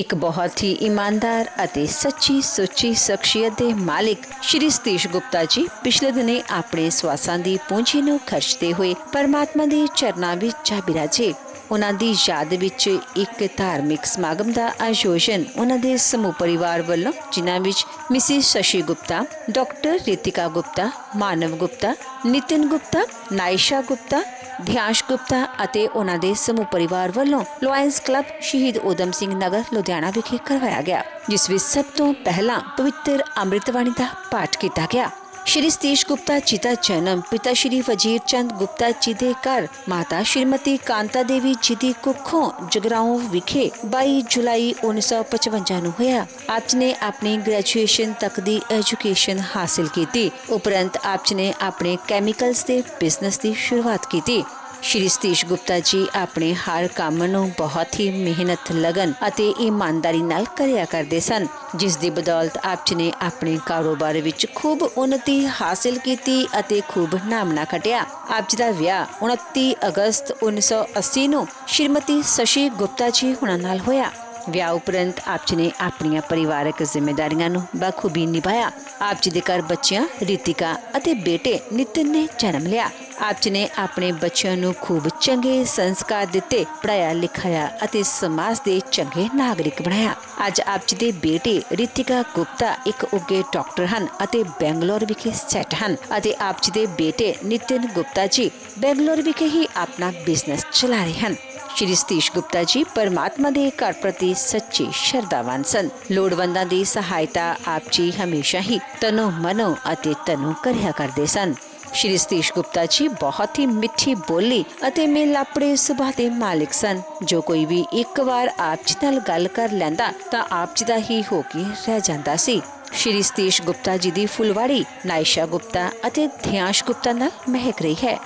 एक बहुत ही ईमानदार ਅਤੇ ਸੱਚੀ ਸੁੱਚੀ ਸ਼ਖਸੀਅਤ ਦੇ ਮਾਲਿਕ ਸ਼੍ਰੀ ਸਤੀਸ਼ ਗੁਪਤਾ ਜੀ ਪਿਛਲੇ ਦਿਨੇ ਆਪਣੇ ਸਵਾਸਾਂ ਦੀ ਪੂੰਜੀ ਨੂੰ ਖਰਚਦੇ ਹੋਏ ਪਰਮਾਤਮਾ ਦੇ ਚਰਨਾਂ ਵਿੱਚ ਜਾ ਬਿਰਾਜੇ। ਉਹਨਾਂ ਦੀ ਯਾਦ ਵਿੱਚ ਇੱਕ ਧਾਰਮਿਕ ਸਮਾਗਮ ਦਾ ਆਯੋਜਨ ਉਹਨਾਂ ਦੇ ਸਮੂਹ ਪਰਿਵਾਰ ਵੱਲੋਂ, ਜਿਨ੍ਹਾਂ ਵਿੱਚ ਮਿਸਿਸ ਸ਼ਸ਼ੀ ਗੁਪਤਾ, ਡਾਕਟਰ ਰਿਤਿਕਾ ਗੁਪਤਾ, ਮਾਨਵ ਗੁਪਤਾ, ਨਿਤਿਨ ਗੁਪਤਾ, ਨਾਇਸ਼ਾ ਗੁਪਤਾ, ध्यांश गुप्ता ਅਤੇ ਉਹਨਾਂ ਦੇ ਸਮੂਹ ਪਰਿਵਾਰ ਵੱਲੋਂ ਲਾਇਨਸ ਕਲੱਬ ਸ਼ਹੀਦ ਊਧਮ ਸਿੰਘ ਨਗਰ ਲੁਧਿਆਣਾ ਵਿਖੇ ਕਰਵਾਇਆ ਗਿਆ, ਜਿਸ ਵਿੱਚ ਸਭ ਤੋਂ ਪਹਿਲਾਂ ਪਵਿੱਤਰ ਅੰਮ੍ਰਿਤਬਾਣੀ ਦਾ ਪਾਠ ਕੀਤਾ ਗਿਆ। श्री सतीश गुप्ता जी का जन्म पिता श्री वजीर चंद गुप्ता जी के घर माता श्रीमती कांता देवी जी की कुखों जगराओं विखे 22 जुलाई 1955 ਨੂੰ ਹੋਇਆ। आप जी ने अपनी ग्रेजुएशन तक की एजुकेशन हासिल की। उपरंत आप जी ने अपने कैमिकल्स के बिजनेस की शुरुआत की। श्री सतीश गुप्ता जी अपने हर काम ਨੂੰ बहुत ही मेहनत लगन ਅਤੇ ईमानदारी ਨਾਲ ਕਰਿਆ ਕਰਦੇ ਸਨ, ਜਿਸ ਦੀ ਬਦੌਲਤ ਆਪ ਜੀ ਨੇ ਆਪਣੇ ਕਾਰੋਬਾਰ ਵਿੱਚ ਖੂਬ ਉન્નਤੀ ਹਾਸਿਲ ਕੀਤੀ ਅਤੇ ਖੂਬ ਨਾਮਣਾ ਖਟਿਆ। ਆਪ ਜੀ ਦਾ ਵਿਆਹ 29 ਅਗਸਤ 1980 ਨੂੰ ਸ਼੍ਰੀਮਤੀ ਸ਼ਸ਼ੀ ਗੁਪਤਾ ਜੀ ਹੁਣਾਂ ਨਾਲ ਹੋਇਆ। ਵਿਆਹ ਉਪਰੰਤ ਆਪ ਜੀ ਨੇ ਆਪਣੀਆਂ ਪਰਿਵਾਰਕ ਜ਼ਿੰਮੇਦਾਰੀਆਂ ਨੂੰ ਬਖੂਬੀ ਨਿਭਾਇਆ। ਆਪ ਜੀ ਦੇ ਘਰ ਬੱਚਿਆਂ ਰਿਤਿਕਾ ਅਤੇ ਬੇਟੇ ਨਿਤਿਨ ਨੇ ਜਨਮ ਲਿਆ। ਆਪ ਜੀ ਨੇ ਆਪਣੇ ਬੱਚਿਆਂ ਨੂੰ ਖੂਬ ਚੰਗੇ ਸੰਸਕਾਰ ਦਿੱਤੇ, ਪੜ੍ਹਾਇਆ ਲਿਖਾਇਆ ਅਤੇ ਸਮਾਜ ਦੇ ਚੰਗੇ ਨਾਗਰਿਕ ਬਣਾਇਆ। ਅੱਜ ਆਪ ਜੀ ਦੇ ਬੇਟੇ ਰਿਤਿਕਾ ਗੁਪਤਾ ਇੱਕ ਉੱਘੇ ਡਾਕਟਰ ਹਨ ਅਤੇ ਬੈਂਗਲੌਰ ਵਿਖੇ ਸੈੱਟ ਹਨ ਅਤੇ ਆਪ ਜੀ ਦੇ ਬੇਟੇ ਨਿਤਿਨ ਗੁਪਤਾ ਜੀ ਬੈਂਗਲੌਰ ਵਿਖੇ ਹੀ ਆਪਣਾ ਬਿਜ਼ਨਸ ਚਲਾ ਰਹੇ ਹਨ। श्री सतीश गुप्ता जी परमात्मा के घर प्रति सच्चे श्रद्धावान सन। लोड़वंदां दी सहायता आप जी हमेशा ही तनो मनो अते तनो करिया करते सन। श्री सतीश गुप्ता जी बहुत ही मिठी बोली अते मेलापड़े सुभाਅ ਦੇ मालिक सन। जो कोई भी एक बार आप जी नाल गल कर लैंदा तां आप जी दा ही हो के रह जांदा सी। श्री सतीश गुप्ता जी दी फुलवाड़ी नायशा गुप्ता अते ध्यांश गुप्ता नाल महक रही है।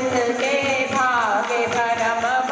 उसके भागे भरम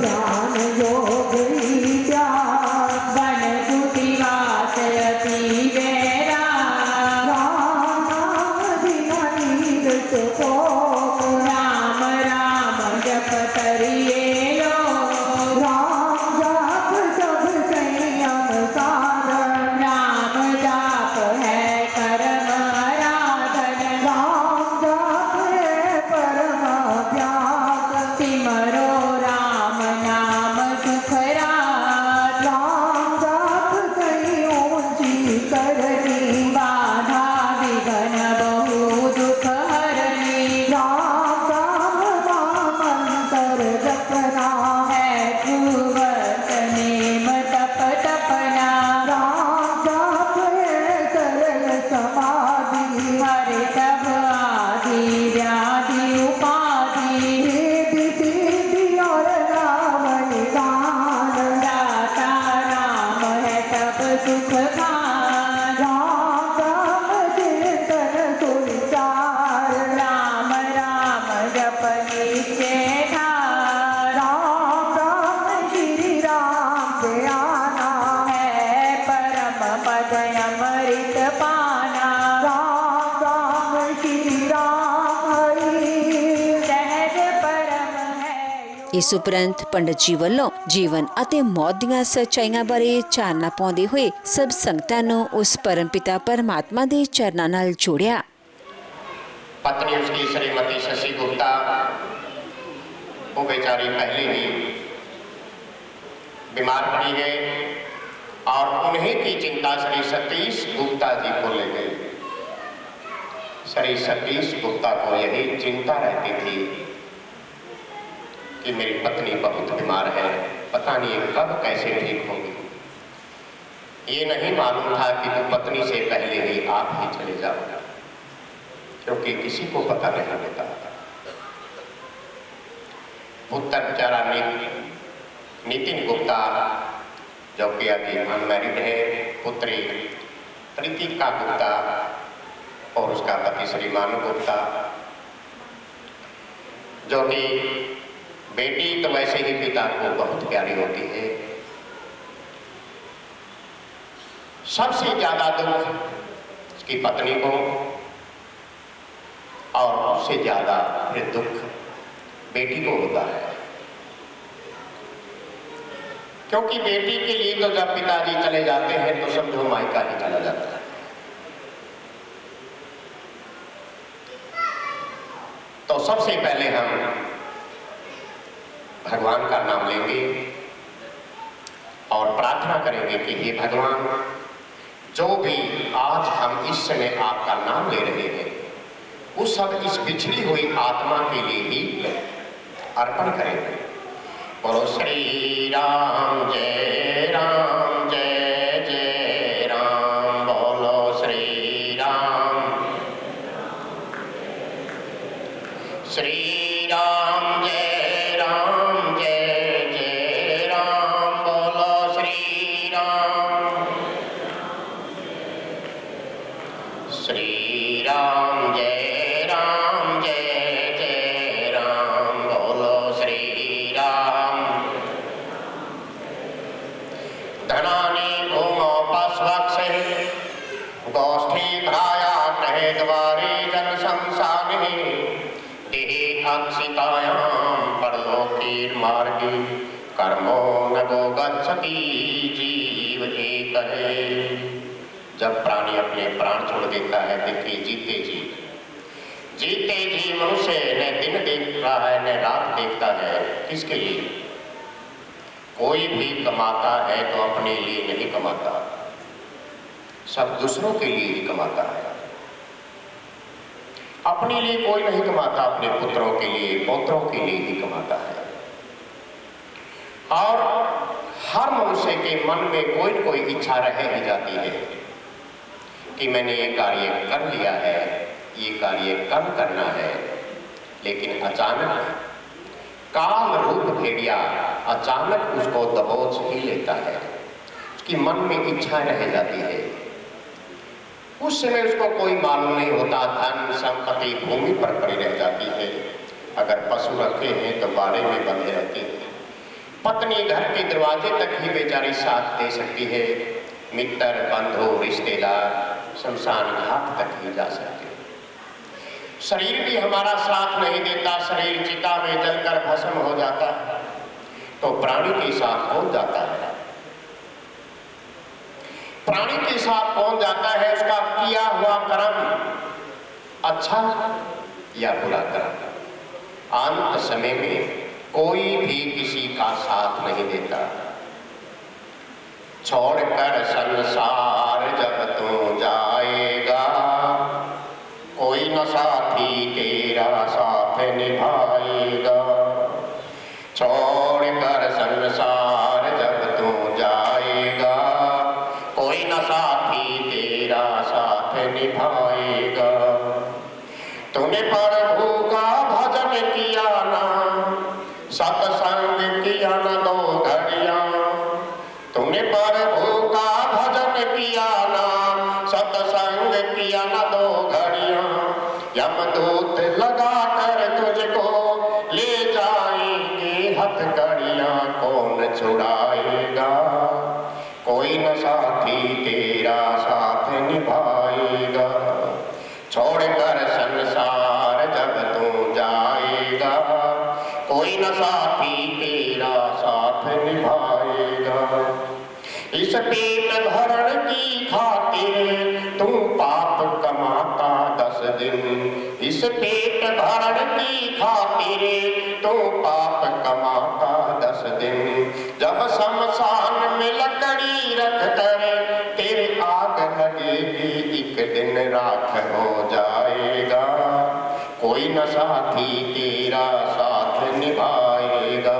ध्यान योग विद्या बन कुटी वास अति गहरा राम नाम बिना नींद सुको राम राम जप करिए लो राम जाप सब संयम साधन राम जाप है कर्म आराधन राम जाप है परम त्याग सिमरो राम नाम सुखरात राम जाप कहीं ऊंची करनी बाधा विघ्न बहु दुख हरनी राम राम मंत्र जपना है कुवत नेम तप तपना राम जाप है सरल समाधि हरि तब आदि व्याधि उपाधि रिद्धि सिद्धि और नाम निदान दाता राम है तब सुख खान राम राम चिंतन सुविचार राम राम जप निश्चय ठार राम राम श्री राम से आना है परम पद अमृत पाना राम राम श्री राम हरि सहज परम है ਇਸ ਉਪਰੰਤ ਪੰਡਤ ਜੀ ਵੱਲੋਂ ਜੀਵਨ ਅਤੇ ਮੌਤ ਦੀਆਂ ਸੱਚਾਈਆਂ ਬਾਰੇ ਚਾਨਣਾ ਪਾਉਂਦੇ ਹੋਏ ਸਭ ਸੰਗਤਾਂ ਨੂੰ ਉਸ ਪਰਮਪਿਤਾ ਪਰਮਾਤਮਾ ਦੇ ਚਰਨਾਂ ਨਾਲ ਜੋੜਿਆ। पत्नी उसकी श्रीमती शशि गुप्ता, वो बेचारी पहले ही बीमार पड़ी है और उन्हीं की चिंता श्री सतीश गुप्ता जी को ले गई। श्री सतीश गुप्ता को यही चिंता रहती थी कि मेरी पत्नी बहुत बीमार है, पता नहीं कब कैसे ठीक होगी। ये नहीं मालूम था कि तू पत्नी से पहले ही आप ही चले जाओगे, क्योंकि किसी को पता नहीं रहता। पुत्र बेचारा नितिन गुप्ता जो कि अभी अनमैरिड है, पुत्री प्रीतिका गुप्ता और उसका पति श्रीमान गुप्ता, जो कि बेटी तो वैसे ही पिता को बहुत प्यारी होती है। सबसे ज्यादा दुख उसकी पत्नी को और उससे ज्यादा फिर दुख बेटी को होता है, क्योंकि बेटी के लिए तो जब पिताजी चले जाते हैं तो समझो मायका ही चला जाता है। तो सबसे पहले हम भगवान का नाम लेंगे और प्रार्थना करेंगे कि हे भगवान, जो भी आज हम इस समय आपका नाम ले रहे हैं वो सब इस बिछड़ी हुई आत्मा के लिए ही अर्पण करेंगे। बोलो श्री राम जय राम जय जय राम, बोलो श्री राम श्री राम जय राम जय जय राम, बोलो श्री राम श्री राम जय राम जय जय राम, बोलो श्री राम। धनानि भूमौ पश्वक्षे गोष्ठी भ्राया कहे द्वारे जन संसारिणी देहि अक्षितायां परलोकीर्मार्गे कर्मो न गो गच्छति जीव एक है। जब प्राणी अपने प्राण छोड़ देता है, देखिए जीते जी मनुष्य न दिन देख रहा है न रात देखता है, किसके लिए? कोई भी कमाता है तो अपने लिए नहीं कमाता, सब दूसरों के लिए ही कमाता है। अपने लिए कोई नहीं कमाता, अपने पुत्रों के लिए पौत्रों के लिए ही कमाता है। और हर मनुष्य के मन में कोई न कोई इच्छा रह ही जाती है कि मैंने ये कार्य कर लिया है, ये कार्य कम करना है, लेकिन अचानक काल रूप भेड़िया अचानक उसको दबोच ही लेता है, उसकी मन में इच्छा रह जाती है। उस समय उसको कोई मालूम नहीं होता, धन संपत्ति भूमि पर पड़ी रह जाती है। अगर पशु रखे हैं तो बाड़े में बंधे रहते हैं, पत्नी घर के दरवाजे तक ही बेचारी साथ दे सकती है, मित्र बंधु रिश्तेदार शमशान घाट तक ही जा सकते हैं। शरीर भी हमारा साथ नहीं देता, शरीर चिता में जलकर भस्म हो जाता है, तो प्राणी के साथ कौन जाता है? प्राणी के साथ कौन जाता है? उसका किया हुआ कर्म अच्छा या बुरा कर्म। अंत समय में कोई भी किसी का साथ नहीं देता। छोड़कर संसार जब तू जाएगा, कोई न साथी तेरा साथ निभाएगा। छोड़कर संसार जब तू जाएगा, कोई न साथी तेरा साथ निभाएगा। तूने प्रभु का भजन किया ना, सत्संग किया न 2 घड़ियां। तूने प्रभु का भजन किया ना, सत्संग किया न 2 घड़ियां। यमदूत लगा कर तुझको ले जाएंगे हथकड़ियां, कौन छुड़ाएगा? कोई न साथी तेरा साथ निभाएगा। छोड़कर संसार जब तू जाएगा, कोई न साथी तेरा साथ निभाएगा। इस पेट भरण की खातिर तू पाप कमाता 10 दिन। इस पेट भरण की खातिर तू पाप कमाता 10 दिन। जब शमशान में लकड़ी रख कर तेरे आग लगेगी, एक दिन राख हो जाएगा। कोई न साथी तेरा साथ निभाएगा।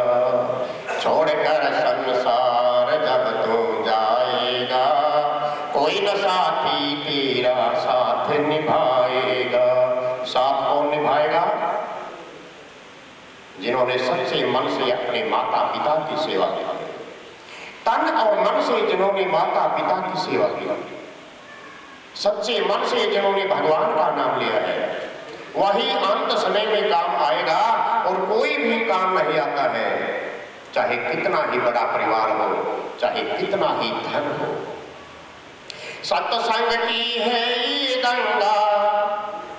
छोड़कर संसार जब तू जाएगा, कोई न साथी तेरा साथ निभाएगा। साथ कौन निभाएगा? जिन्होंने सच्चे मन से अपने माता पिता की सेवा की, तन और मन से जिन्होंने माता पिता की सेवा की, सच्चे मन से जिन्होंने भगवान का नाम लिया है, वही अंत समय में काम आएगा। और कोई भी काम नहीं आता है, चाहे कितना ही बड़ा परिवार हो, चाहे कितना ही धन हो। सत्संग की है ये गंगा,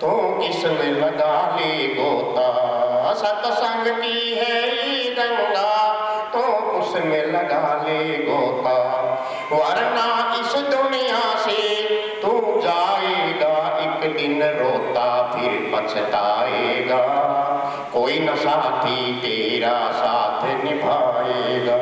तो इसमें लगा ले गोता। सत्संग की है ये गंगा, तो उसमें लगा ले गोता। वरना इस दुनिया से तू जाएगा, एक दिन रोता फिर पछताएगा। कोई न साथी तेरा साथ निभाएगा।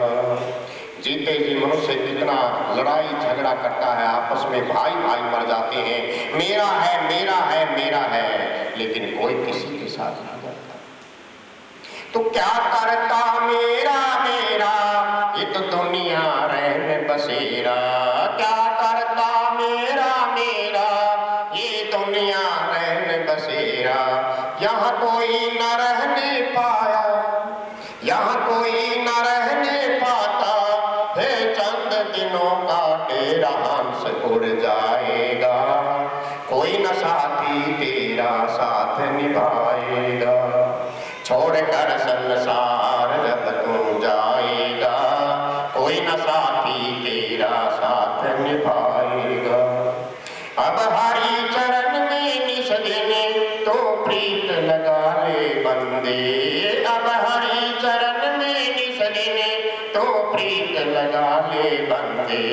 जीते जी मनुष्य कितना लड़ाई झगड़ा करता है, आपस में भाई भाई मर जाते हैं, मेरा है मेरा है मेरा है, लेकिन कोई किसी के साथ नहीं करता। तो क्या करता मेरा मेरा, ये तो दुनिया रहने बसेरा। क्या करता मेरा मेरा, ये दुनिया रहने बसेरा। यहाँ कोई न रहने पाया, यहाँ कोई न रहने पाता है। चंद दिनों का तेरा हंस उड़ जाएगा। कोई न साथी तेरा साथ निभाएगा। छोड़कर संसार जब तू जाएगा, कोई न साथी तेरा साथ निभाएगा। अब हरि चरण में निस दिन तो प्रीत लगा ले बंदे। अब हरि चरण में निस दिन तो प्रीत लगा ले बंदे।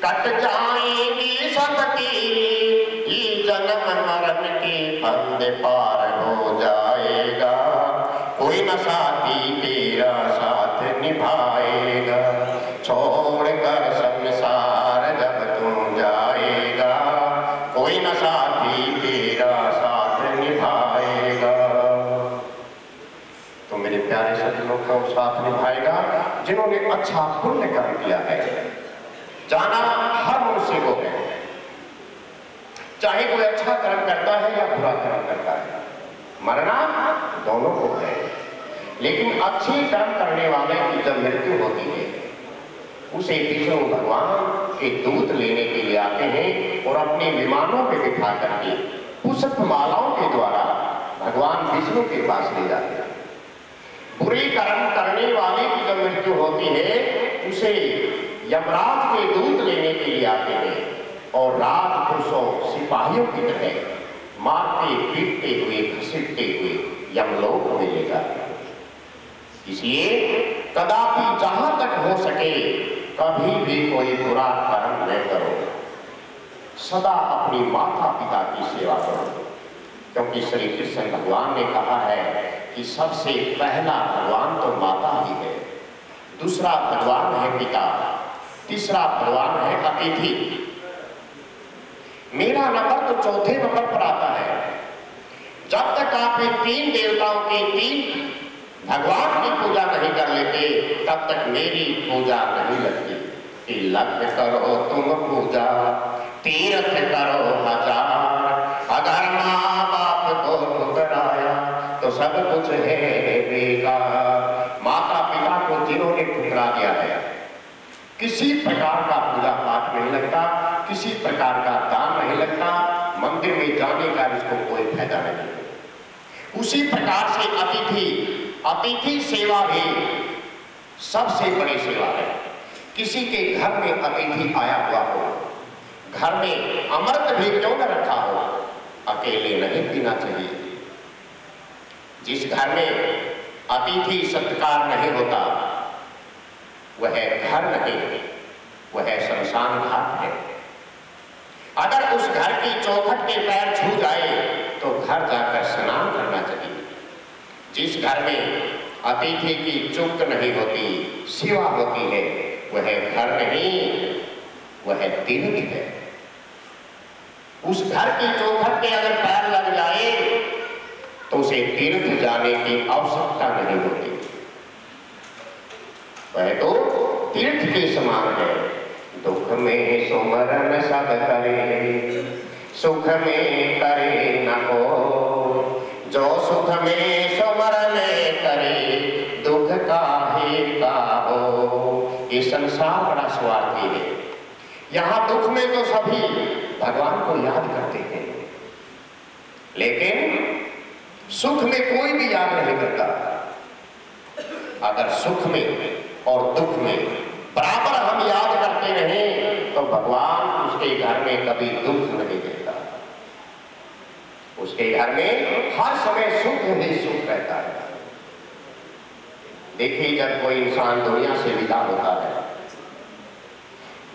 कट जाएंगी सबकी ये जन्म मरण के फंदे, पार हो जाएगा। कोई न साथी तेरा साथ निभाएगा। छोड़कर संसार जब तू जाएगा, कोई न साथी तेरा साथ निभाएगा। तो मेरे प्यारे सज्जनों को साथ निभाएगा जिन्होंने अच्छा पुण्य कर्म किया है। जाना हर मनुष्य को है, चाहे कोई अच्छा कर्म करता है या बुरा कर्म करता है, मरना दोनों को है। लेकिन अच्छे कर्म करने वाले की जब मृत्यु होती है, उसे विष्णु भगवान के दूत लेने के लिए आते हैं और अपने विमानों पे बिठा करके पुष्प मालाओं के द्वारा भगवान विष्णु के पास ले जाते हैं। बुरे कर्म करने वाले की जब जब जो होती है उसे यमराज के दूत लेने के लिए आते हैं और राजपुरुषों सिपाहियों की तरह मारते पीटते हुए घसीटते हुए यमलोक में ले जाते हैं। इसलिए कदापि जहां तक हो सके कभी भी कोई बुरा कर्म न करो, सदा अपनी माता पिता की सेवा करो, क्योंकि श्री कृष्ण भगवान ने कहा है कि सबसे पहला भगवान तो माता ही है, दूसरा भगवान है पिता, तीसरा भगवान है अतिथि। मेरा नंबर तो चौथे नंबर पर आता है। जब तक आप इन तीन देवताओं के तीन भगवान की पूजा नहीं कर लेते तब तक मेरी पूजा नहीं लगती। तिलक करो तुम पूजा, तीर्थ करो हजार, अगर माँ बाप को ठुकराया तो सब कुछ है बेकार। माता पिता को जिन्होंने ठुकरा दिया है, किसी प्रकार का पूजा पाठ नहीं लगता, किसी प्रकार का दान नहीं लगता, मंदिर में जाने का इसको कोई फायदा नहीं। उसी प्रकार से अतिथि सेवा भी सबसे बड़ी सेवा है। किसी के घर में अतिथि आया हुआ हो, घर में अमृत भी क्यों न रखा हो, अकेले नहीं पीना चाहिए। जिस घर में अतिथि सत्कार नहीं होता वह घर नहीं, वह शमशान घाट है। अगर उस घर की चौखट के पैर छू जाए तो घर जाकर स्नान करना चाहिए। जिस घर में अतिथि की चुप्त नहीं होती, सेवा होती है, वह घर नहीं, वह तीर्थ है। उस घर की चौखट पे अगर पैर लग जाए तो उसे तीर्थ जाने की आवश्यकता नहीं होती, वह तो तीर्थ के समान है। दुख में सुमरन सब करे, सुख में करे न को, जो सुख में सुमरन करे दुख काहे का हो। ये संसार बड़ा स्वार्थी है। यहाँ दुख में तो सभी भगवान को याद करते हैं, लेकिन सुख में कोई भी याद नहीं करता। अगर सुख में और दुख में बराबर हम याद करते रहें तो भगवान उसके घर में कभी दुख नहीं देता, उसके घर में हर समय सुख ही सुख रहता है। देखिए, जब कोई इंसान दुनिया से विदा होता है,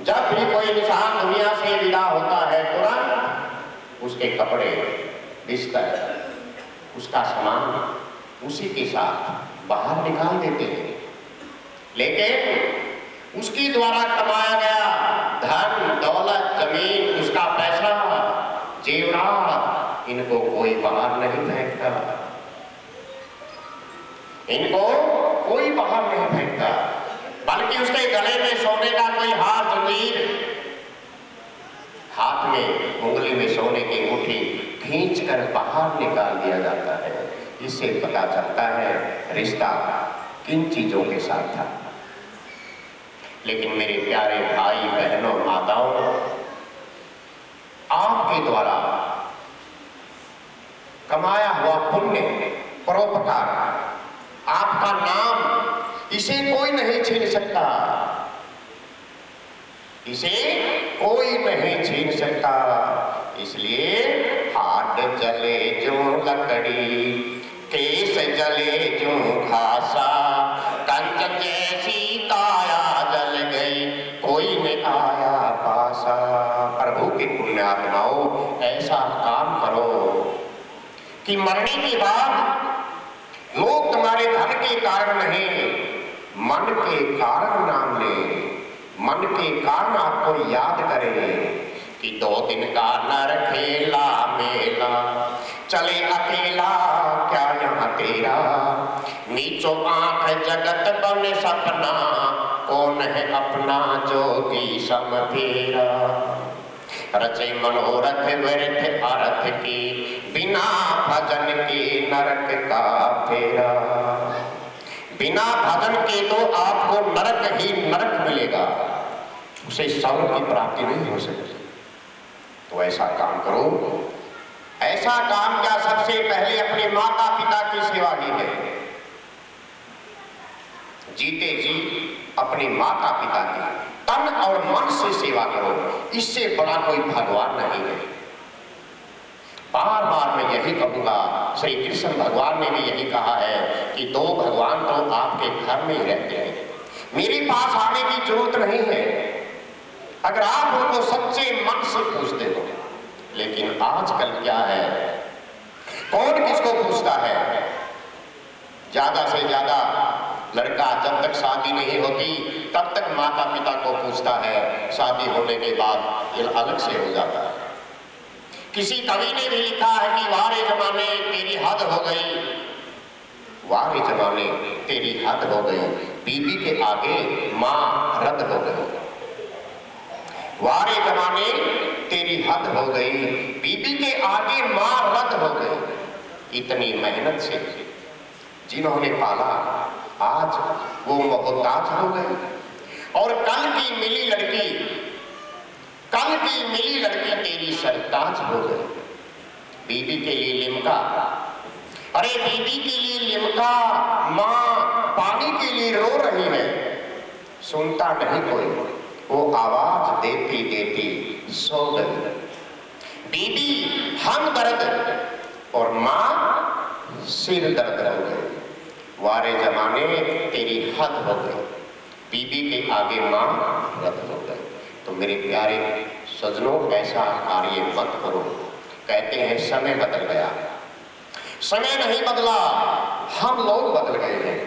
जब भी कोई इंसान दुनिया से विदा होता है तुरंत उसके कपड़े, बिस्तर, उसका सामान उसी के साथ बाहर निकाल देते हैं। लेकिन उसके द्वारा कमाया गया धन, दौलत, जमीन, उसका पैसा, जेवरात, इनको कोई बाहर नहीं फेंकता, इनको कोई बाहर नहीं फेंकता, बल्कि उसके गले में सोने का कोई हार, जंजीर, हाथ में उंगली में सोने की मुट्ठी खींचकर बाहर निकाल दिया जाता है। इससे पता चलता है रिश्ता किन चीजों के साथ था। लेकिन मेरे प्यारे भाई बहनों, माताओं, आपके द्वारा कमाया हुआ पुण्य, परोपकार, आपका नाम, इसे कोई नहीं छीन सकता, इसे कोई नहीं छीन सकता। इसलिए हाथ जले जो लकड़ी, केस जले जो घासा, कंचन जैसी काया जल गई, कोई न आया पासा। प्रभु की पुण्य आत्माओं, ऐसा काम करो कि मरने के बाद लोग तुम्हारे धन के कारण नहीं, मन के कारण नाम ले, मन के कारण आपको याद करें कि 2 दिन का नर खेला मेला, चले अकेला क्या यहाँ तेरा, नीचो आंख जगत बन सपना, कौन है अपना जोगी सम फेरा। रचे मनोरथ व्यर्थ अर्थ की, बिना भजन के नरक का फेरा। बिना भजन के तो आपको नरक ही नरक मिलेगा, उसे स्वर्ग की प्राप्ति नहीं हो सकती। तो ऐसा काम करो। ऐसा काम क्या, सबसे पहले अपने माता पिता की सेवा ही है। जीते जी अपने माता पिता की तन और मन से सेवा करो, इससे बड़ा कोई भगवान नहीं है। बार बार मैं यही कहूंगा, श्री कृष्ण भगवान ने भी यही कहा है कि दो भगवान तो आपके घर में ही रहते हैं, मेरे पास आने की जरूरत नहीं है अगर आप उनको सच्चे मन से पूछते हो। लेकिन आजकल क्या है, कौन किसको पूछता है? ज्यादा से ज्यादा लड़का जब तक शादी नहीं होती तब तक माता पिता को पूछता है, शादी होने के बाद ये अलग से हो जाता है। किसी कवि ने भी लिखा है कि वारे जमाने तेरी हद हो गई, वारे जमाने तेरी हद हो गई, बीबी के आगे मां रद्द हो गई। वारे जमाने तेरी हद हो गई, बीबी के आगे मां रद्द हो गई। इतनी मेहनत से जिन्होंने पाला आज वो मोहताज हो गई। और कल की मिली लड़की तेरी सरताज हो गई। बीबी के लिए लिमका, अरे बीबी के लिए लिमका, मां पानी के लिए रो रही है, सुनता नहीं कोई, वो आवाज देती देती सो गई। बीबी हम दर्द और मां सिर दर्द हो गई। वारे जमाने तेरी हद हो गई, बीबी के आगे मां रद्द हो गई। तो मेरे प्यारे सजनों, ऐसा कार्य मत करो। कहते हैं समय बदल गया, समय नहीं बदला, हम लोग बदल गए हैं।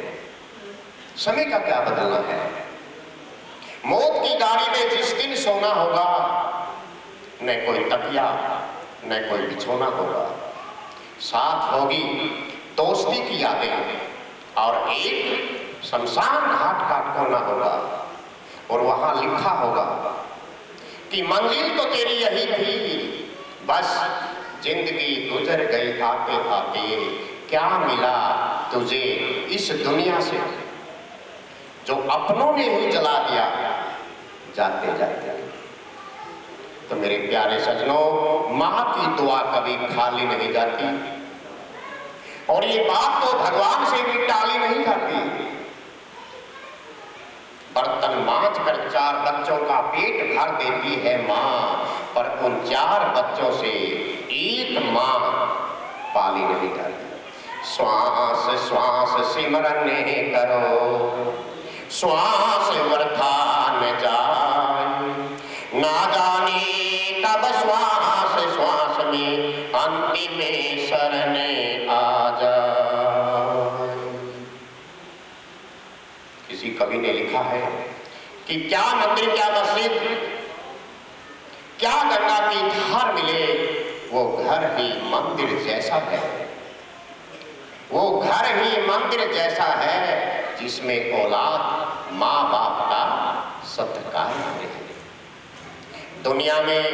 समय का क्या बदलना है? मौत की गाड़ी में जिस दिन सोना होगा, न कोई तकिया न कोई बिछोना होगा, साथ होगी दोस्ती की यादें और एक शमशान घाट का कोना होगा और वहां लिखा होगा कि मंजिल तो तेरी यही थी, बस जिंदगी गुजर गई आते आते, क्या मिला तुझे इस दुनिया से, जो अपनों ने ही जला दिया जाते जाते। तो मेरे प्यारे सजनों, मां की दुआ कभी खाली नहीं जाती और ये बात तो भगवान से भी टाली नहीं जाती। बर्तन मांज कर 4 बच्चों का पेट भर देती है मां, पर उन 4 बच्चों से एक मां पाली नहीं जाती। श्वास श्वास सिमरन करो, श्वास वृथा न जाए, ना जाने कब श्वास श्वास में अंतिम शरण आ जाए। किसी कवि ने लिखा है कि क्या मंदिर, क्या मस्जिद, क्या गंगा की धार मिले, वो घर ही मंदिर जैसा है, वो घर ही मंदिर जैसा है जिसमें औलाद माँ बाप का सत्कार करे। दुनिया में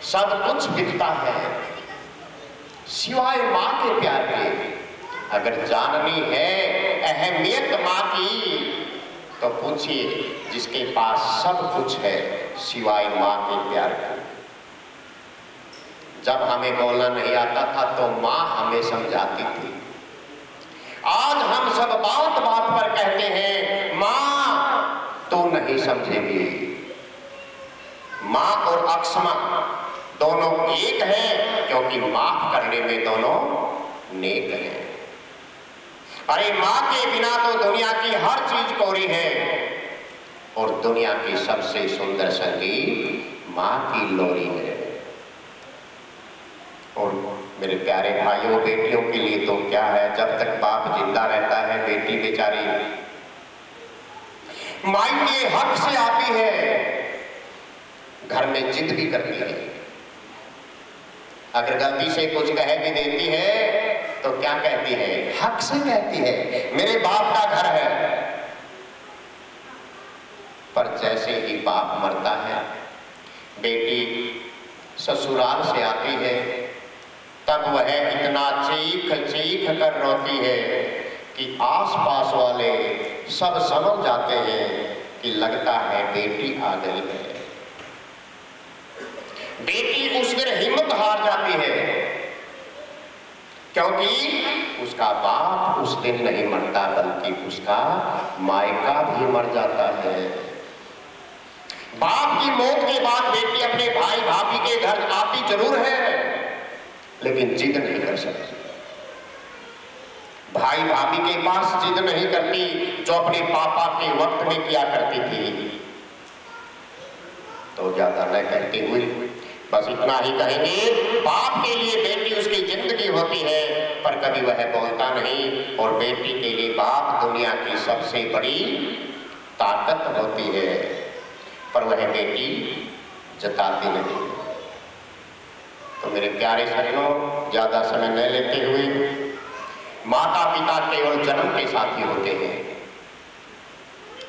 सब कुछ बिकता है सिवाय माँ के प्यार के। अगर जाननी है अहमियत माँ की, तो पूछिए जिसके पास सब कुछ है सिवाय माँ के प्यार के। जब हमें बोलना नहीं आता था तो माँ हमें समझाती थी। आज हम सब बात बात पर कहते हैं माँ तू नहीं समझेगी। माँ और अक्षमा दोनों एक हैं, क्योंकि माफ करने में दोनों नेक हैं। अरे माँ के बिना तो दुनिया की हर चीज कोरी है, और दुनिया की सबसे सुंदर संगीत माँ की लोरी है। और मेरे प्यारे भाइयों बेटियों के लिए तो क्या है, जब तक बाप जिंदा रहता है बेटी बेचारी माई के हक से आती है, घर में जिद भी करती है। अगर गलती से कुछ कह भी देती है तो क्या कहती है, हक से कहती है मेरे बाप का घर है। पर जैसे ही बाप मरता है, बेटी ससुराल से आती है, तब वह इतना चीख चीख कर रोती है कि आसपास वाले सब समझ जाते हैं कि लगता है बेटी आ गई है। बेटी उस दिन हिम्मत हार जाती है, क्योंकि उसका बाप उस दिन नहीं मरता, बल्कि उसका मायका भी मर जाता है। बाप की मौत के बाद बेटी अपने भाई भाभी के घर आती जरूर है, लेकिन जिद नहीं कर सकती। भाई भाभी के पास जिद नहीं करती जो अपने पापा के वक्त में किया करती थी। तो ज्यादा न कहते हुए बस इतना ही कहेंगे, बाप के लिए बेटी उसकी जिंदगी होती है, पर कभी वह बोलता नहीं, और बेटी के लिए बाप दुनिया की सबसे बड़ी ताकत होती है, पर वह बेटी जताती नहीं। तो मेरे प्यारे सज्जनों, ज्यादा समय न लेते हुए, माता पिता केवल जन्म के साथी होते हैं।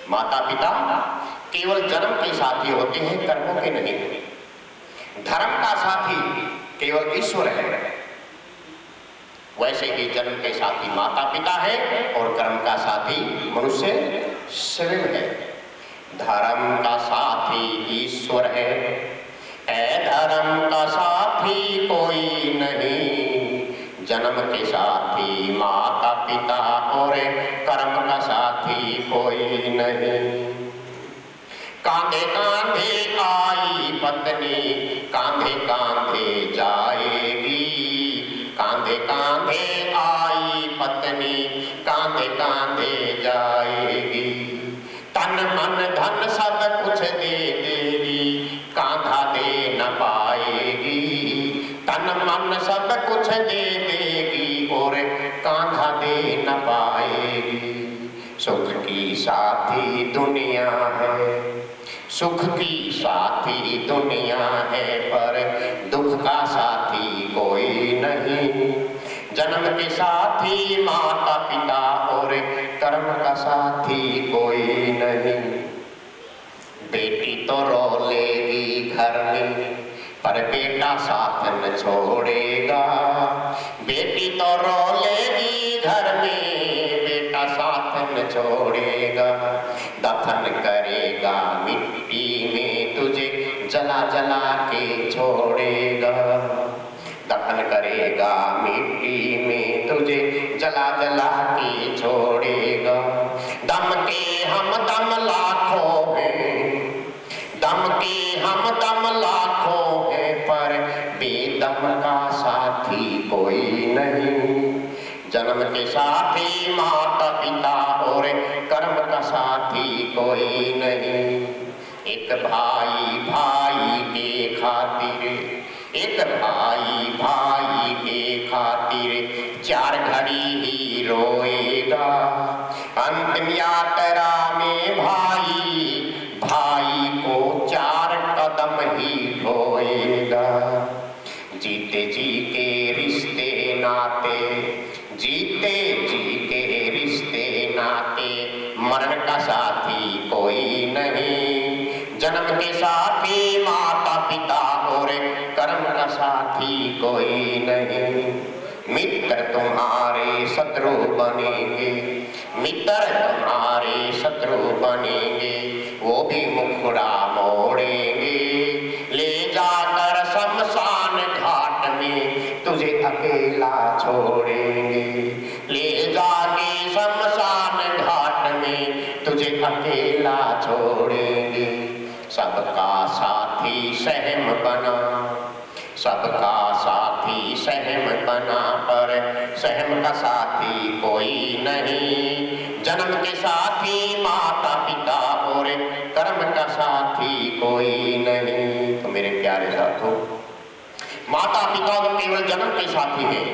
माता पिता केवल जन्म के साथी होते हैं, कर्मों के नहीं। धर्म का साथी केवल ईश्वर है, वैसे ही जन्म के साथी माता पिता है और कर्म का साथी मनुष्य स्वयं है। धर्म का साथी ईश्वर है, धर्म का साथी कोई नहीं। जन्म के साथी माता पिता और कर्म का साथी कोई नहीं। कांधे कांधे आई पत्नी, कांधे कांधे जाएगी। कांधे कांधे आई पत्नी, कांधे कांधे जाएगी। तन मन धन सब कुछ दे देगी, कांधा दे न पाएगी। तन मन सब कुछ दे देगी और कांधा दे न पाएगी। सुख की साथी दुनिया है, सुख की साथी दुनिया है, पर दुख का साथी कोई नहीं। जन्म के साथी माता पिता और कर्म का साथी कोई नहीं। बेटी तो रो लेगी घर में, पर बेटा साथ न छोड़ेगा। बेटी तो रो लेगी घर में, बेटा साथ न छोड़ेगा। दफन करेगा मिट्टी में, तुझे जला जला के छोड़ेगा। दफन करेगा मिट्टी में, तुझे जला जला के छोड़ेगा। दम के हम दम लाखों हैं, दम के हम दम लाखों हैं, पर बेदम का साथी कोई नहीं। जन्म के साथी माता पिता और कर्म का साथी कोई नहीं। एक भाई भाई के खातिर, एक भाई भाई के खातिर चार घड़ी ही रोएगा। अंतिम यात्रा में भाई भाई को चार कदम ही ढोएगा। जीते जी के रिश्ते नाते, जीते जी के रिश्ते नाते, मरण का साथी कोई नहीं। जन्म के साथी माता पिता और कर्म का साथी कोई नहीं। मित्र तुम्हारे शत्रु बनेंगे, मित्र तुम्हारे शत्रु बनेंगे, वो भी मुखड़ा मोड़ेंगे। ले जाकर शमशान घाट में तुझे अकेला छोड़ेंगे। ले जाके शमशान घाट में तुझे अकेला छोड़ेंगे। सबका साथी सहम बना, सबका साथी सहम बना, पर सहम का साथी कोई नहीं। जन्म के साथी माता पिता और कर्म का साथी कोई नहीं। तो मेरे प्यारे साथों, माता पिता तो केवल जन्म के साथी हैं,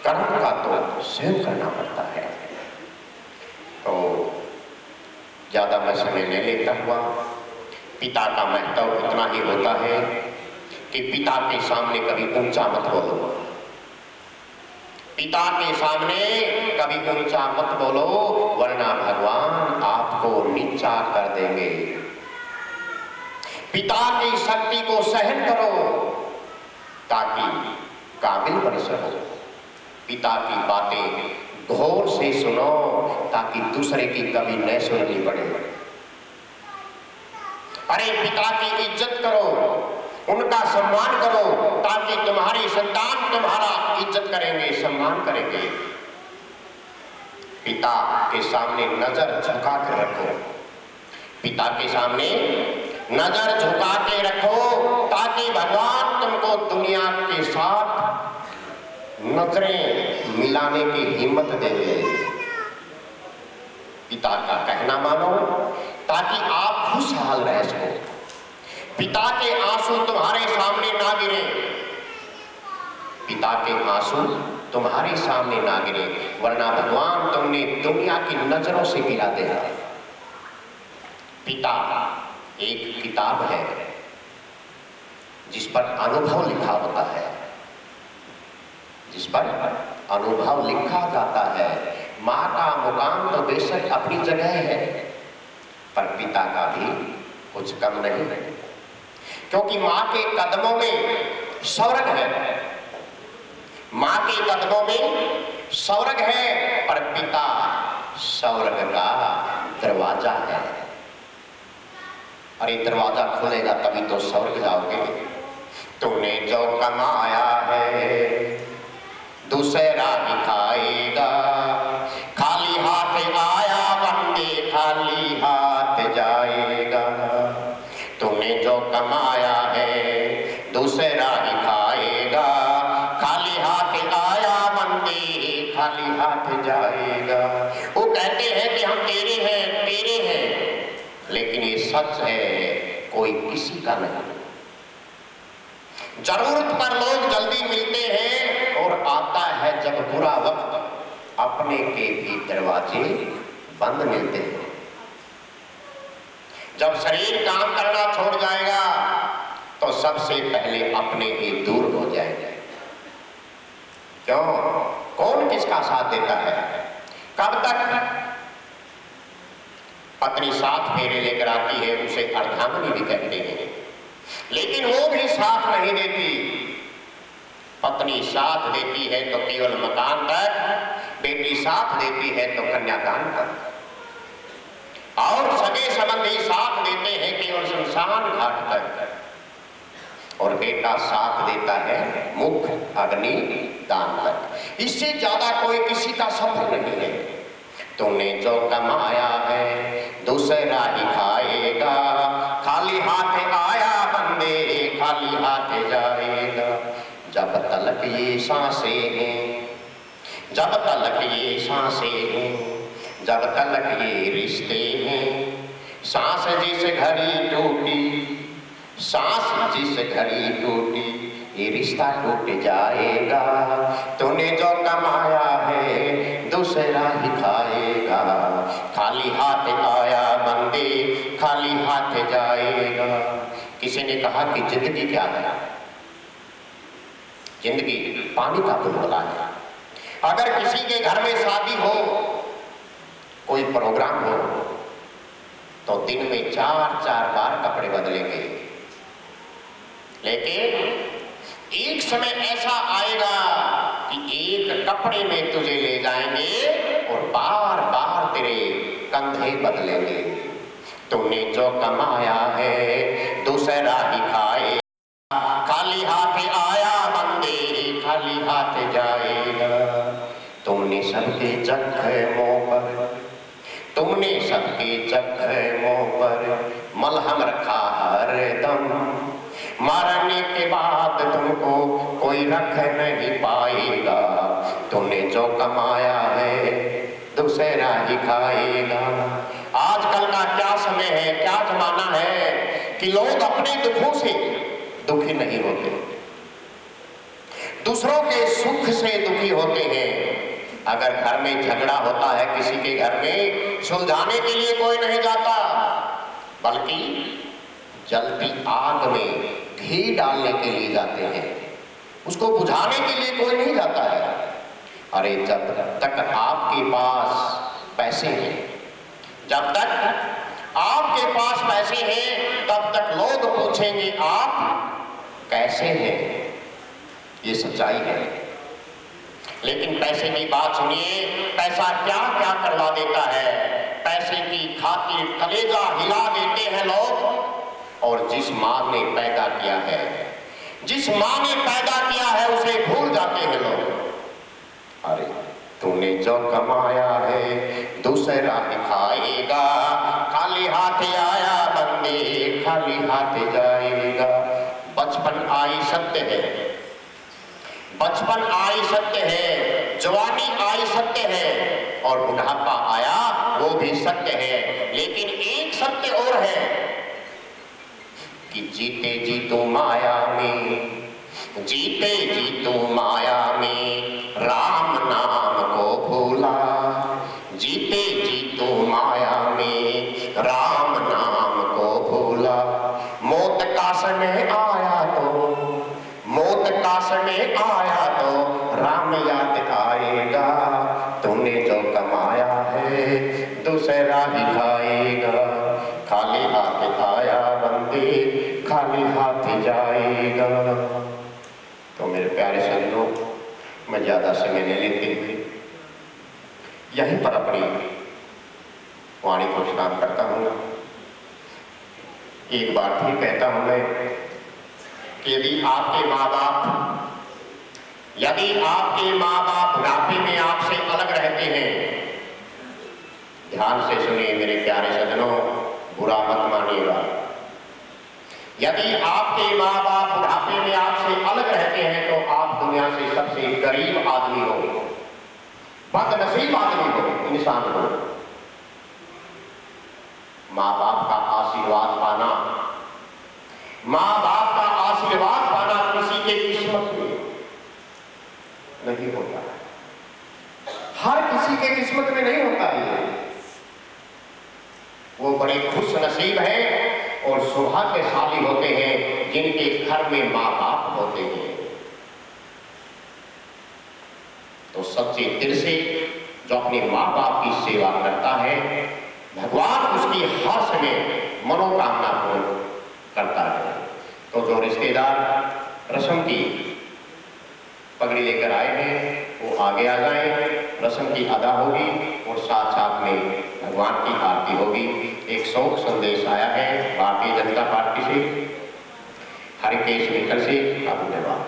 कर्म का तो स्वयं करना पड़ता है। तो ज्यादा मैं समय नहीं लेता हुआ, पिता का महत्व इतना ही होता है कि पिता के सामने कभी ऊंचा मत बोलो। पिता के सामने कभी ऊंचा मत बोलो, वरना भगवान आपको नीचा कर देंगे। पिता की शक्ति को सहन करो ताकि काबिल बन सको। पिता की बातें गौर से सुनो ताकि दूसरे की कभी न सुननी पड़े। अरे पिता की इज्जत करो, उनका सम्मान करो ताकि तुम्हारी संतान तुम्हारा इज्जत करेंगे, सम्मान करेंगे। पिता के सामने नजर झुका कर रखो, पिता के सामने नजर झुका के रखो, ताकि भगवान तुमको दुनिया के साथ नजरें मिलाने की हिम्मत देंगे। पिता का कहना मानो ताकि आप खुशहाल रह सको। पिता के आंसू तुम्हारे सामने ना गिरे, पिता के आंसू तुम्हारे सामने ना गिरे, वरना भगवान तुमने दुनिया की नजरों से गिरा देगा। पिता एक किताब है जिस पर अनुभव लिखा होता है, जिस पर अनुभव लिखा जाता है। माँ का मुकाम तो बेशक अपनी जगह है, पर पिता का भी कुछ कम नहीं है, क्योंकि माँ के कदमों में स्वर्ग है, माँ के कदमों में स्वर्ग है, पर पिता स्वर्ग का दरवाजा है। अरे दरवाजा खुलेगा तभी तो स्वर्ग जाओगे। तूने जो कमाया है दूसरा ही खाएगा, खाली हाथ आया बंदे खाली हाथ जाएगा। तूने जो कमाया है दूसरा ही खाएगा, खाली हाथ आया बंदे खाली हाथ जाएगा। वो कहते हैं कि हम तेरे हैं तेरे हैं, लेकिन ये सच है कोई किसी का नहीं। जरूरत पर लोग जल्दी मिलते हैं और आता है जब बुरा वक्त, अपने के भी दरवाजे बंद मिलते हैं। जब शरीर काम करना छोड़ जाएगा तो सबसे पहले अपने ही दूर हो जाएंगे। क्यों? कौन किसका साथ देता है? कब तक? पत्नी 7 फेरे लेकर आती है, उसे अर्धांगिनी भी कहते हैं, लेकिन वो भी साथ नहीं देती। पत्नी साथ देती है तो केवल मकान तक, बेटी साथ देती है तो कन्यादान तक, और सगे संबंधी साथ देते हैं केवल शमशान घाट तक, और बेटा साथ देता है मुख अग्नि दान तक। इससे ज्यादा कोई किसी का सफर नहीं है। तूने जो कमाया है दूसरा ही खाएगा, खाली हाथ आया बंदे खाली हाथ जाएगा। जब तलक ये सांसें हैं, जब तलक ये सांसें हैं, जब तलक ये रिश्ते हैं, सांस जिस घड़ी टूटी, सांस जिस घड़ी टूटी, ये रिश्ता टूट जाएगा। तूने जो कमाया है दूसरा ही खाएगा, खाली हाथ आया बंदे खाली हाथ जाएगा। किसी ने कहा कि जिंदगी क्या है? जिंदगी पानी का बुलबुला है। अगर किसी के घर में शादी हो, कोई प्रोग्राम हो, तो दिन में 4-4 बार कपड़े बदलेंगे, लेकिन एक समय ऐसा आएगा कि एक कपड़े में तुझे ले जाएंगे और बार बार तेरे कंधे बदलेंगे। तूने जो कमाया है दूसरा ही खाए, खाली हाथ आया बंदे खाली हाथ जाएगा। तुमने सबके जख्मों पर, तुमने सबके जख्मों पर मलहम रखा हर दम, मरने के बाद तुमको कोई रख नहीं पाएगा। तूने जो कमाया है दूसरा ही खाएगा। आजकल का क्या समय है, क्या जमाना है कि लोग अपने दुखों से दुखी नहीं होते, दूसरों के सुख से दुखी होते हैं। अगर घर में झगड़ा होता है किसी के घर में, सुलझाने के लिए कोई नहीं जाता, बल्कि जलती आग में घी डालने के लिए जाते हैं, उसको बुझाने के लिए कोई नहीं जाता है। अरे जब तक आपके पास पैसे हैं, जब तक आपके पास पैसे हैं, तब तक लोग पूछेंगे आप कैसे हैं। ये सच्चाई है। लेकिन पैसे की बात सुनिए, पैसा क्या क्या करवा देता है। पैसे की खातिर कलेजा हिला देते हैं लोग। और जिस माँ ने पैदा किया है, जिस माँ ने पैदा किया है, उसे भूल जाते हैं लोग। तूने जो कमाया है दूसरा ही खाएगा, खाली हाथ आया बंदे खाली हाथ जाएगा। बचपन आई सत्य है, बचपन आई सत्य है, जवानी आई सत्य है, और बुढ़ापा आया वो भी सत्य है। लेकिन एक सत्य और है कि जीते जी तू माया में, जीते जी तू माया में राम नाम को भूला, जीते जी तू माया में राम नाम को भूला। मौत का समय आया तो, मौत का समय आया तो राम याद आएगा। तूने जो कमाया है दूसरा ही खाएगा, खाली हाथ आया बंदे खाली हाथ जाएगा। तो मेरे प्यारे सज्जनों, मैं ज्यादा समय नहीं लेते हुए यहीं पर अपनी वाणी को स्नान करता हूँ। एक बार फिर कहता हूं मैं कि यदि आपके माँ बाप बुढ़ापे में आपसे अलग रहते हैं, ध्यान से सुनिए मेरे प्यारे सज्जनों, बुरा मत मानिएगा। यदि आपके माँ बाप बुढ़ापे में आपसे अलग रहते हैं तो आप दुनिया से सबसे गरीब आदमी हो, बदनसीब आदमी हो, इंसान हो। माँ बाप का आशीर्वाद पाना, माँ बाप का आशीर्वाद पाना किसी के किस्मत में नहीं होता, हर किसी के किस्मत में नहीं होता है। वो बड़े खुश नसीब हैं और सौभाग्यशाली होते हैं जिनके घर में माँ बाप होते हैं। तो सच्चे दिल से जो अपने माँ बाप की सेवा करता है, भगवान उसकी हर समय मनोकामना पूर्ण करता है। तो जो रिश्तेदार रस्म की पगड़ी लेकर आए हैं वो आगे आ जाएं, रस्म की अदा होगी और साथ साथ में भगवान की आरती होगी। एक शोक संदेश आया है भारतीय जनता पार्टी से, हरिकेश मित्तल से। आप धन्यवाद।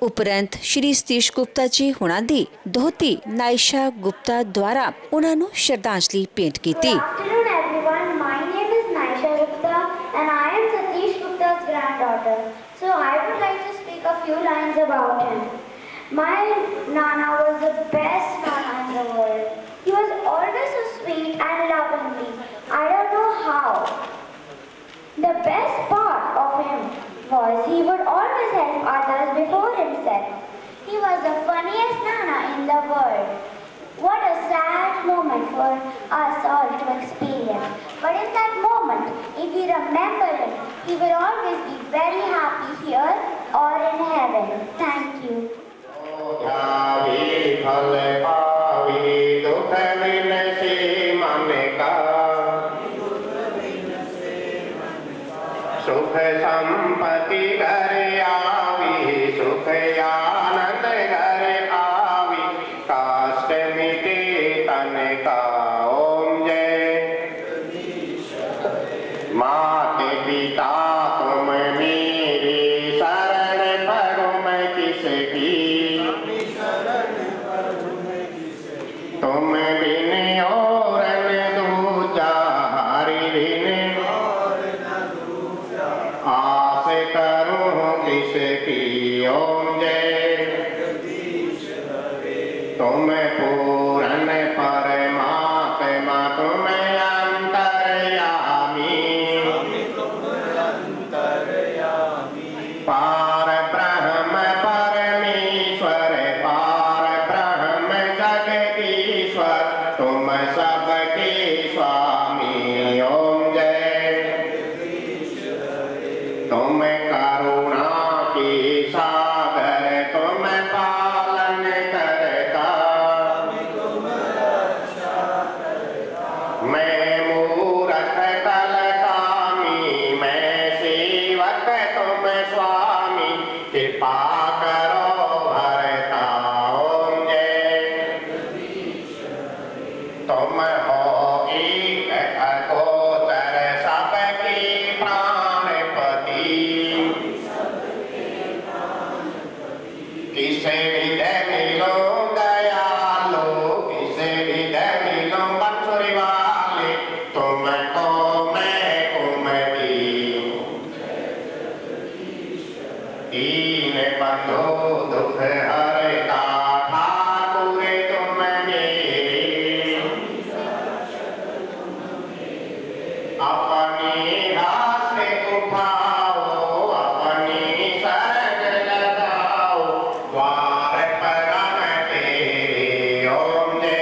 ਉਪਰੰਤ ਸ਼੍ਰੀ ਸਤੀਸ਼ ਗੁਪਤਾ ਜੀ ਹੁਣਾਂ ਦੀ ਦੋਹਤੀ ਨਾਇਸ਼ਾ ਗੁਪਤਾ ਦੁਆਰਾ ਉਹਨਾਂ ਨੂੰ ਸ਼ਰਧਾਂਜਲੀ ਭੇਂਟ ਕੀਤੀ। Good afternoon everyone. My name is Naisha Gupta and I am Satish Gupta's granddaughter. So I would like to speak a few lines about him. My Nana was the best Nana in the world. He was always so sweet and lovingly. I don't know how. The best part of him was he would always help others before himself. He was the funniest Nana in the world. What a sad moment for us all to experience. But in that moment, if we remember him, he will always be very happy here or in heaven. Thank you. सुख संपत्ति घर आवी, सुख आनंद घर आवी, काष्ट मिटे तन का ओम जय। माते पिता तुम मेरे शरण परो मैं किसकी, तुम बिन और न दूजा हरि बिन आस करूं किसकी ओम जय। तुम पूर्ण परमात्मा तुम अंतर्यामी, अपनी हाथ उठाओ, अपनी सरग लगाओ, द्वार परम तेरे ओम जय।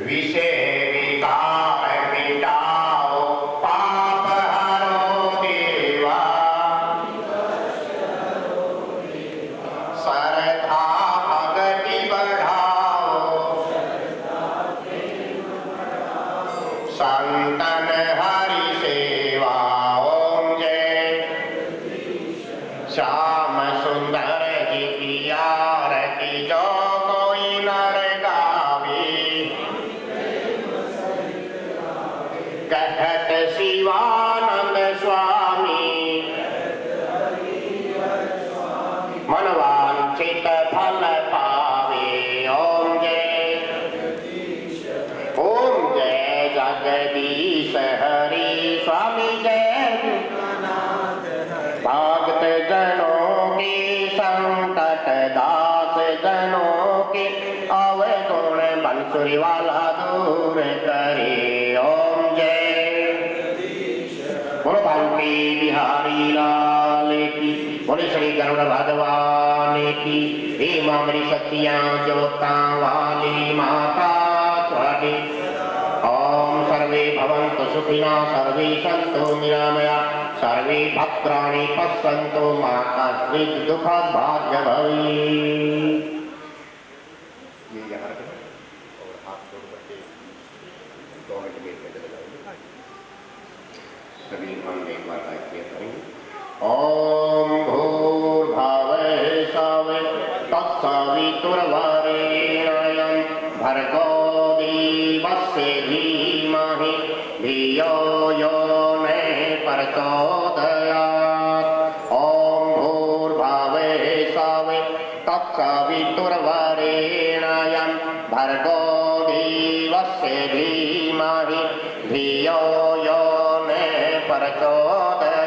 विषय विकार मिटाओ, पाप हरो देवा, श्रद्धा भक्ति बढ़ाओ, संतन हरि सेवा ओम जय। श्याम सुंदर जी की आरती जो कोई नर गावे, कहत शिवानंद स्वामी, मनवांछित फल पावे ओम जय। ओम जय जगदीश हरि स्वामी जय। भक्त जनों के संकट दास जनों के अवगुण बंसुरी वाला दूर करे ओम जय। बोलो बंटी बिहारी लाल की, बोले श्री गरुड़ भगवान की। हे मामरी सत्यां जोता वाली माता स्वामी। ओम सर्वे भवन्तु सुखिनः, सर्वे सन्तु निरामया, सर्वे भद्राणि पश्यन्तु मा कश्चित् दुःखात् भाग्य भवेत्। ये यहाँ रखें और हाथ जोड़ करके 2 मिनट में लगाएंगे। सभी हम एक बार किया करेंगे। ओम भूर्भुवः स्वः तत्सवितुर्वरेण्यं भर्गो देवस्य धीमहि धियो यो न प्रचोदयात्। ओम भूर्भुवः स्वः तत्सवितुर्वरेण्यं भर्गो देवस्य धीमहि धियो यो न प्रचोदयात्।